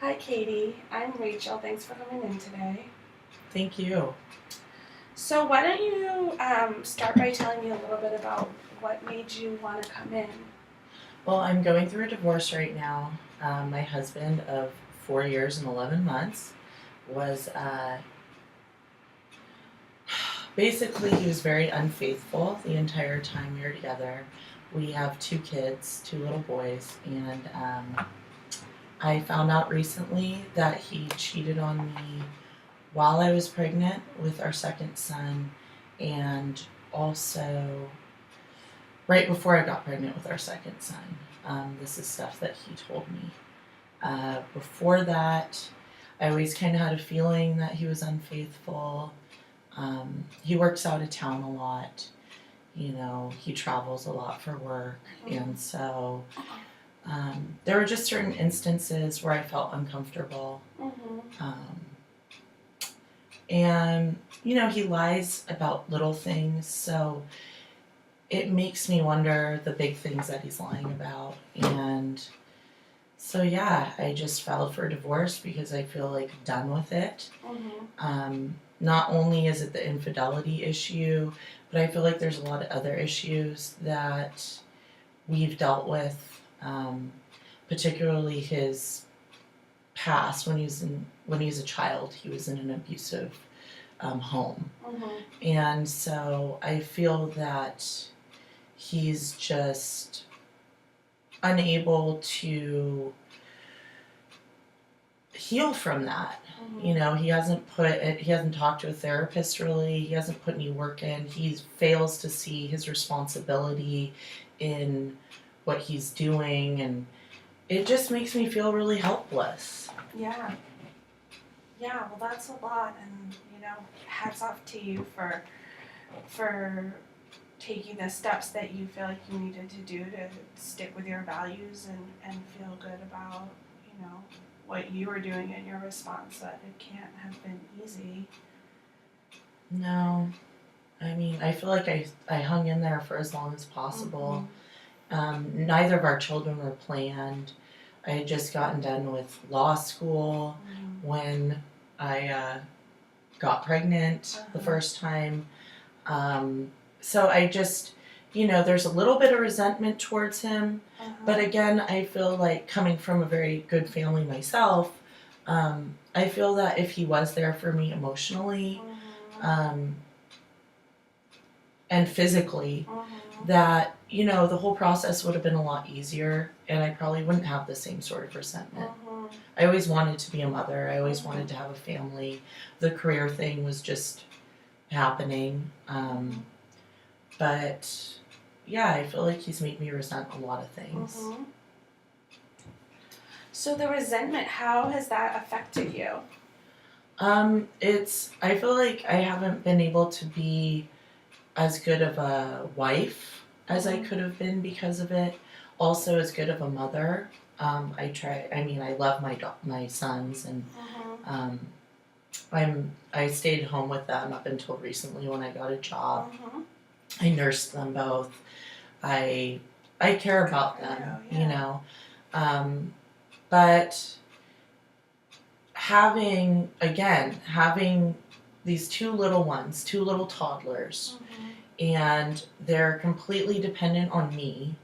Hi, Katie. I'm Rachel. Thanks for coming in today. Thank you. So, why don't you start by telling me a little bit about what made you want to come in? Well, I'm going through a divorce right now. My husband of 4 years and 11 months was basically, he was very unfaithful the entire time we were together. We have two kids, two little boys, and I found out recently that he cheated on me while I was pregnant with our second son, and also right before I got pregnant with our second son. This is stuff that he told me. Before that, I always kind of had a feeling that he was unfaithful. He works out of town a lot. He travels a lot for work. And so there were just certain instances where I felt uncomfortable. Um, and he lies about little things. So it makes me wonder the big things that he's lying about. And so, yeah, I just filed for a divorce because I feel like I'm done with it. Not only is it the infidelity issue, but I feel like there's a lot of other issues that we've dealt with, particularly his past. When he was a child, he was in an abusive home. And so I feel that he's just unable to heal from that. He hasn't talked to a therapist really. He hasn't put any work in. He fails to see his responsibility in what he's doing, and it just makes me feel really helpless. Yeah. Yeah, well, that's a lot, and hats off to you for taking the steps that you feel like you needed to do to stick with your values and feel good about, what you were doing in your response. That it can't have been easy. No. I mean, I feel like I hung in there for as long as possible. Neither of our children were planned. I had just gotten done with law school when I got pregnant the first time. So I just, there's a little bit of resentment towards him. But again, I feel like coming from a very good family myself, I feel that if he was there for me emotionally and physically, that, the whole process would have been a lot easier, and I probably wouldn't have the same sort of resentment. I always wanted to be a mother. I always wanted to have a family. The career thing was just happening. But yeah, I feel like he's made me resent a lot of things. So the resentment, how has that affected you? I feel like I haven't been able to be as good of a wife as I could have been because of it. Also, as good of a mother. I love my sons, and I stayed home with them up until recently when I got a job. I nursed them both. I care about them, but having these two little toddlers, and they're completely dependent on me,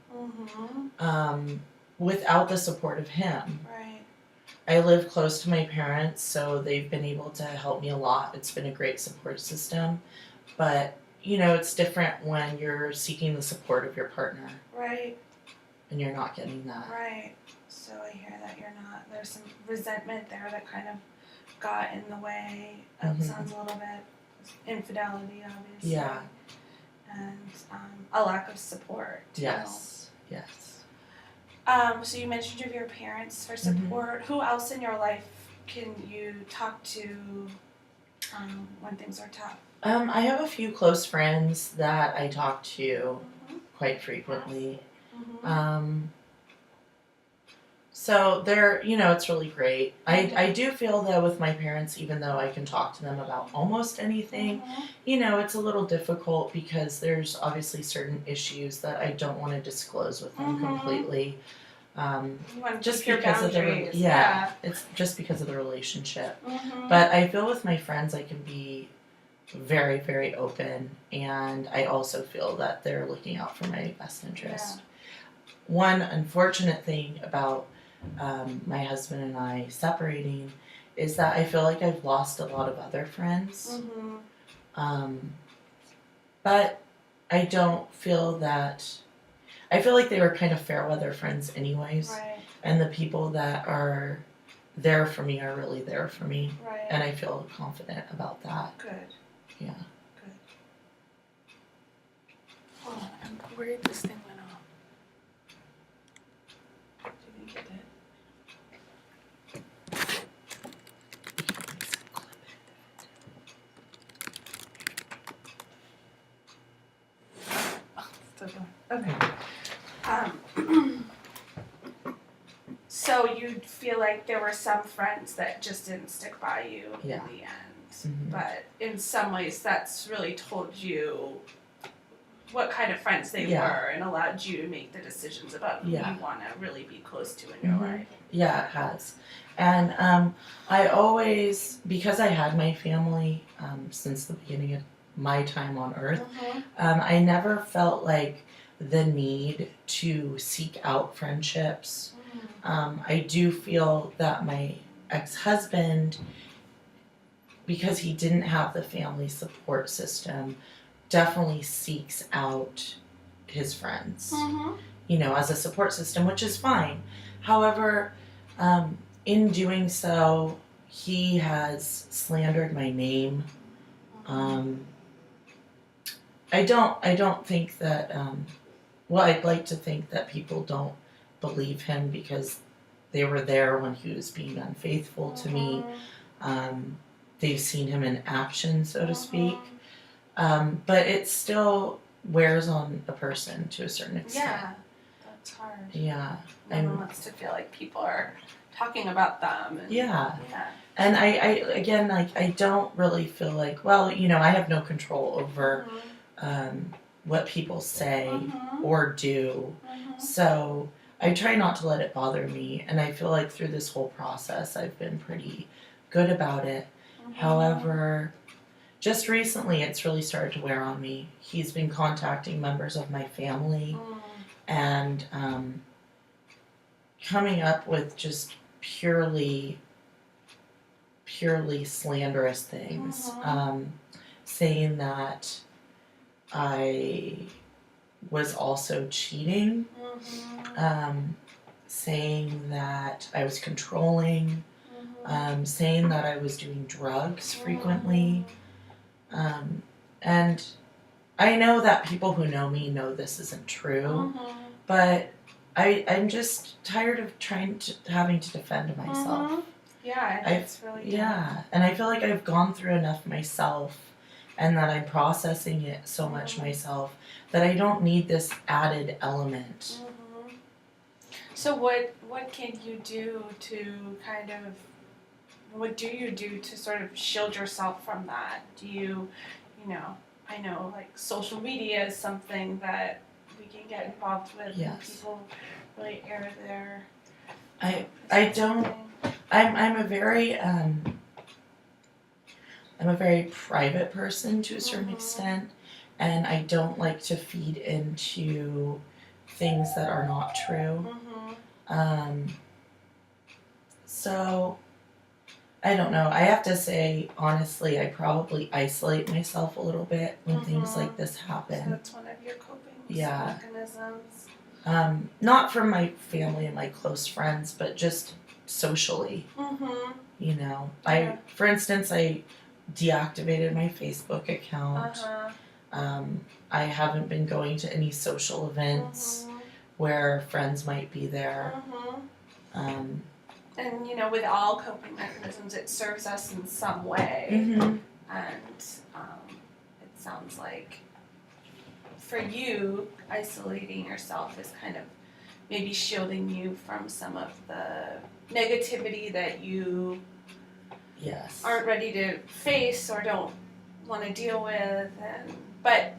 without the support of him. Right. I live close to my parents, so they've been able to help me a lot. It's been a great support system, but it's different when you're seeking the support of your partner. Right. And you're not getting that. Right. So I hear that there's some resentment there that kind of got in the way of, sounds a little bit, infidelity, obviously. Yeah. And a lack of support. Yes. Yes. So you mentioned you have your parents for support. Who else in your life can you talk to when things are tough? I have a few close friends that I talk to quite frequently. So they're, it's really great. I do feel that with my parents, even though I can talk to them about almost anything, it's a little difficult because there's obviously certain issues that I don't want to disclose with them completely. You want to just keep your because of the boundaries. it's just because of the relationship. Mm-hmm. But I feel with my friends I can be very, very open, and I also feel that they're looking out for my best interest. One unfortunate thing about my husband and I separating is that I feel like I've lost a lot of other friends. Mm-hmm. But I don't feel that. I feel like they were kind of fair weather friends, anyways. Right. And the people that are there for me are really there for me. Right. And I feel confident about that. Good. Yeah. Good. Hold on, I'm worried this thing went off. Do you think it did? Oh, it's still going. Okay. So you feel like there were some friends that just didn't stick by you in the end, Mm-hmm. but in some ways that's really told you what kind of friends they were and allowed you to make the decisions about who you want to really be close to in your life. Yeah, it has. And I always, because I had my family since the beginning of my time on earth, I never felt like the need to seek out friendships. I do feel that my ex-husband, because he didn't have the family support system, definitely seeks out his friends, you know, as a support system, which is fine. However, in doing so, he has slandered my name. I don't think that, well, I'd like to think that people don't believe him because they were there when he was being unfaithful to me. They've seen him in action, so to speak. But it still wears on a person to a certain extent. Yeah, that's hard. Yeah. No one wants to feel like people are talking about them. And, yeah. And I again, like, I don't really feel like, well, you know, I have no control over what people say or do. So I try not to let it bother me. And I feel like through this whole process, I've been pretty good about it. However, just recently, it's really started to wear on me. He's been contacting members of my family and coming up with just purely slanderous things, saying that I was also cheating, saying that I was controlling, saying that I was doing drugs frequently. And I know that people who know me know this isn't true, but I'm just tired of having to defend myself. Yeah, it's really tough. And I feel like I've gone through enough myself, and that I'm processing it so much myself that I don't need this added element. So what can you do to kind of, what do you do to sort of shield yourself from that? Do you know, I know like social media is something that we can get involved with. Yes. And people really air their. I'm a very private person to a certain extent, and I don't like to feed into things that are not true. So I don't know. I have to say, honestly, I probably isolate myself a little bit when things like this happen. So that's one of your coping mechanisms. Not from my family and my close friends, but just socially. You know, for instance, I deactivated my Facebook account. I haven't been going to any social events where friends might be there. And you know, with all coping mechanisms, it serves us in some way. And it sounds like for you, isolating yourself is kind of maybe shielding you from some of the negativity that you aren't ready to face or don't want to deal with. But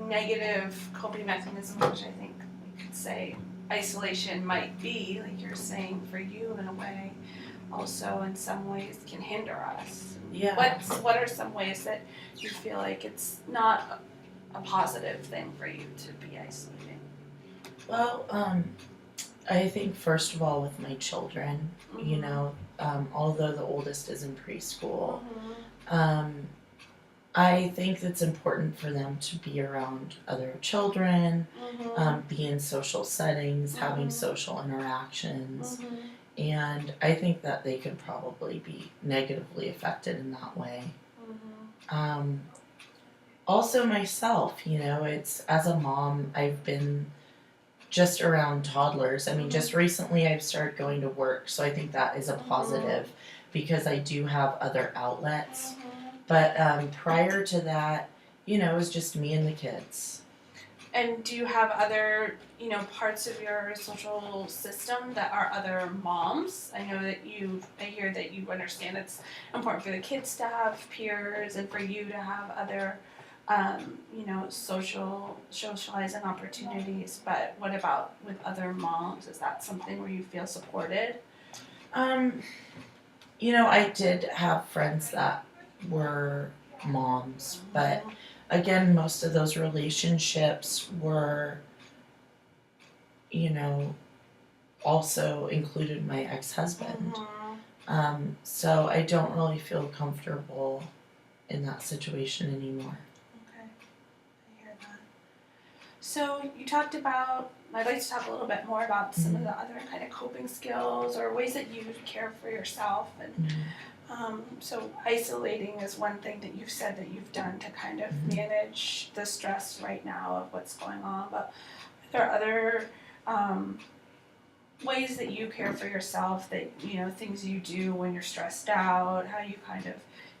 negative coping mechanisms, which I think we could say isolation might be, like you're saying, for you in a way, also in some ways can hinder us. Yeah. What are some ways that you feel like it's not a positive thing for you to be isolating? Well, I think first of all with my children, you know, although the oldest is in preschool, I think it's important for them to be around other children, be in social settings, having social interactions, and I think that they could probably be negatively affected in that way. Also myself, you know, it's as a mom, I've been just around toddlers. I mean, just recently I've started going to work, so I think that is a positive because I do have other outlets. But prior to that, you know, it was just me and the kids. And do you have other, you know, parts of your social system that are other moms? I know that I hear that you understand it's important for the kids to have peers and for you to have other, you know, socializing opportunities. But what about with other moms? Is that something where you feel supported? You know, I did have friends that were moms, but again, most of those relationships were, you know, also included my ex-husband. So I don't really feel comfortable in that situation anymore. Okay, I hear that. So you talked about, I'd like to talk a little bit more about some of the other kind of coping skills or ways that you care for yourself. And so isolating is one thing that you've said that you've done to kind of manage the stress right now of what's going on. But are there other ways that you care for yourself, that, you know, things you do when you're stressed out, how you kind of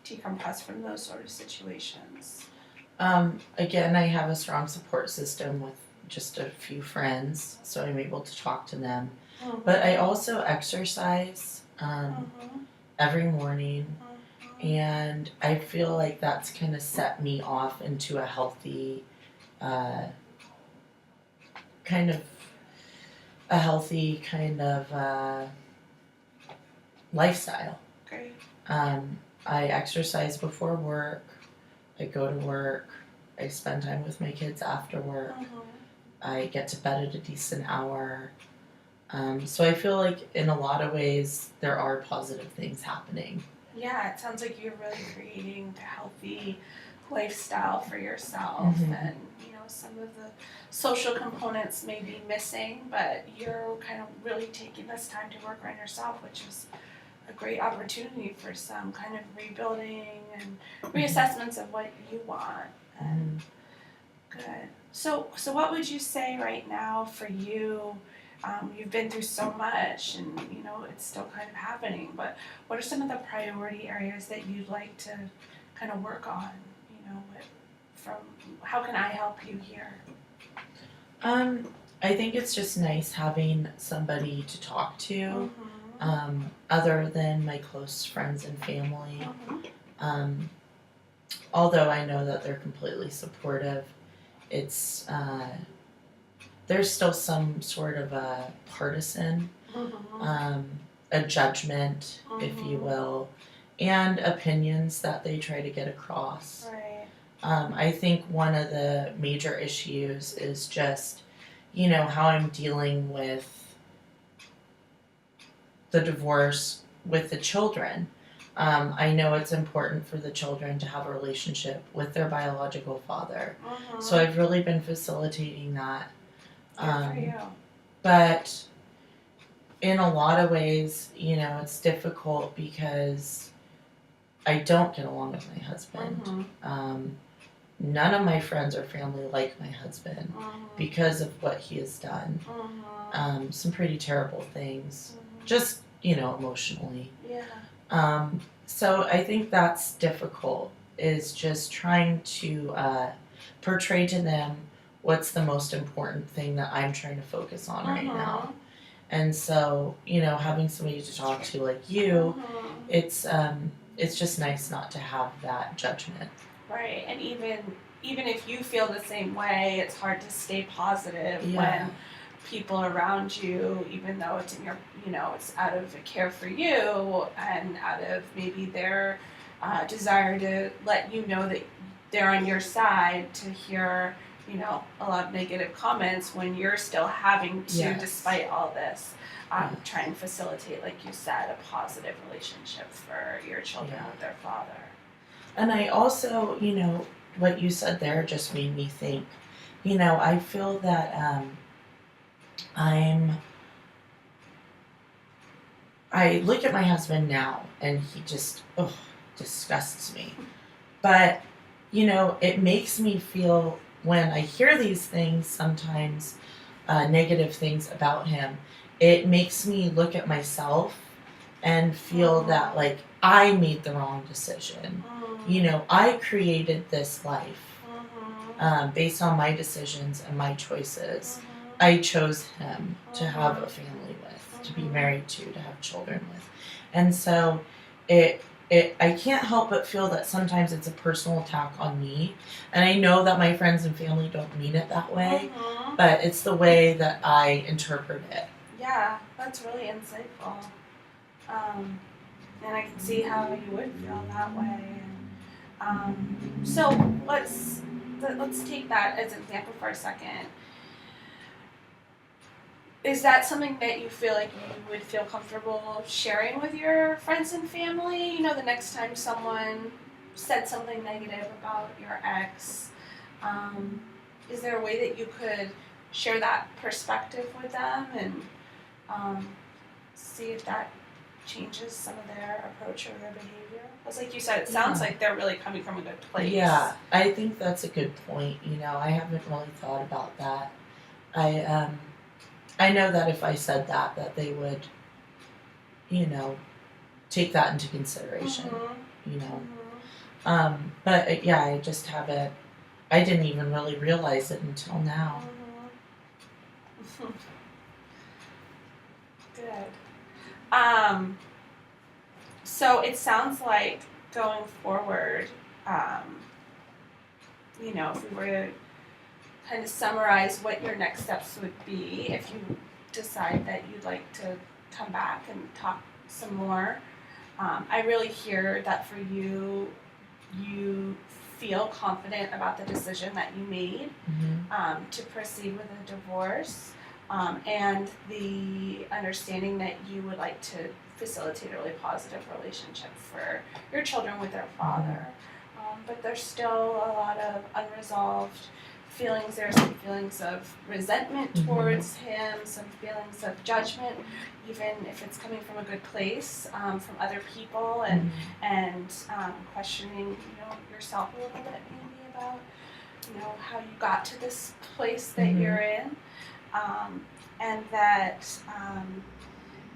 decompress from those sort of situations? Again, I have a strong support system with just a few friends, so I'm able to talk to them. But I also exercise every morning, and I feel like that's kind of set me off into a healthy kind of lifestyle. Great. I exercise before work, I go to work, I spend time with my kids after work, I get to bed at a decent hour. So I feel like in a lot of ways there are positive things happening. Yeah, it sounds like you're really creating a healthy lifestyle for yourself, and you know, some of the social components may be missing, but you're kind of really taking this time to work on yourself, which is a great opportunity for some kind of rebuilding and reassessments of what you want. And good. So what would you say right now for you? You've been through so much, and you know it's still kind of happening. But what are some of the priority areas that you'd like to kind of work on? You know, from how can I help you here? I think it's just nice having somebody to talk to, other than my close friends and family. Although I know that they're completely supportive, it's there's still some sort of a partisan, a judgment, if you will, and opinions that they try to get across. Right. I think one of the major issues is just, you know, how I'm dealing with the divorce with the children. I know it's important for the children to have a relationship with their biological father. So I've really been facilitating that. Good for you. But in a lot of ways, you know, it's difficult because I don't get along with my husband. None of my friends or family like my husband because of what he has done. Some pretty terrible things, just, you know, emotionally. Yeah. So I think that's difficult, is just trying to portray to them what's the most important thing that I'm trying to focus on right now. And so, you know, having somebody to talk to like you, it's just nice not to have that judgment. Right, and even if you feel the same way, it's hard to stay positive when people around you, even though it's in your, it's out of a care for you and out of maybe their desire to let you know that they're on your side, to hear, a lot of negative comments when you're still having to, Yes. despite all this, try and facilitate, like you said, a positive relationship for your children with their father. And I also, what you said there just made me think, I feel that I look at my husband now and he just, disgusts me. But, it makes me feel, when I hear these things sometimes, negative things about him, it makes me look at myself and feel that, like, I made the wrong decision. I created this life based on my decisions and my choices. I chose him to have a family with, to be married to have children with. And so I can't help but feel that sometimes it's a personal attack on me. And I know that my friends and family don't mean it that way, but it's the way that I interpret it. Yeah, that's really insightful. And I can see how you would feel that way. So let's take that as an example for a second. Is that something that you feel like you would feel comfortable sharing with your friends and family? The next time someone said something negative about your ex, is there a way that you could share that perspective with them and see if that changes some of their approach or their behavior? Because like you said, it sounds like they're really coming from a good place. Yeah, I think that's a good point. I haven't really thought about that. I know that if I said that they would, take that into consideration, But yeah, I just haven't, I didn't even really realize it until now. Good. So it sounds like going forward, if we were to kind of summarize what your next steps would be if you decide that you'd like to come back and talk some more. I really hear that for you, you feel confident about the decision that you made to proceed with a divorce, and the understanding that you would like to facilitate a really positive relationship for your children with their father. But there's still a lot of unresolved feelings. There are some feelings of resentment towards him, some feelings of judgment, even if it's coming from a good place, from other people, and questioning, yourself a little bit maybe about, how you got to this place that you're in, and that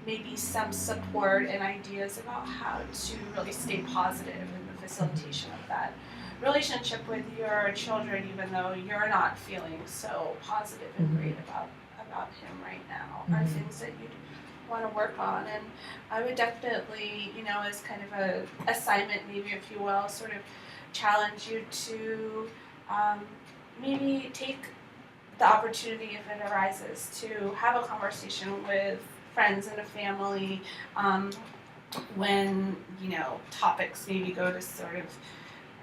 maybe some support and ideas about how to really stay positive in the facilitation of that relationship with your children, even though you're not feeling so positive and great about him right now, are things that you'd want to work on. And I would definitely, as kind of a assignment, maybe if you will, sort of challenge you to maybe take the opportunity, if it arises, to have a conversation with friends and a family when, topics maybe go to sort of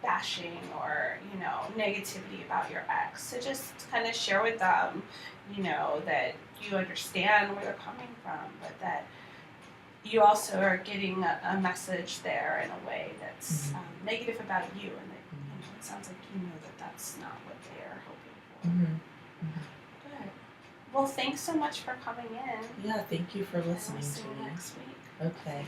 bashing or, negativity about your ex. So just kind of share with them, that you understand where they're coming from, but that you also are getting a message there in a way that's negative about you, and that, it sounds like you know that that's not what they are hoping for. Good. Well, thanks so much for coming in. Yeah, thank you for listening See to you me. next week. Okay.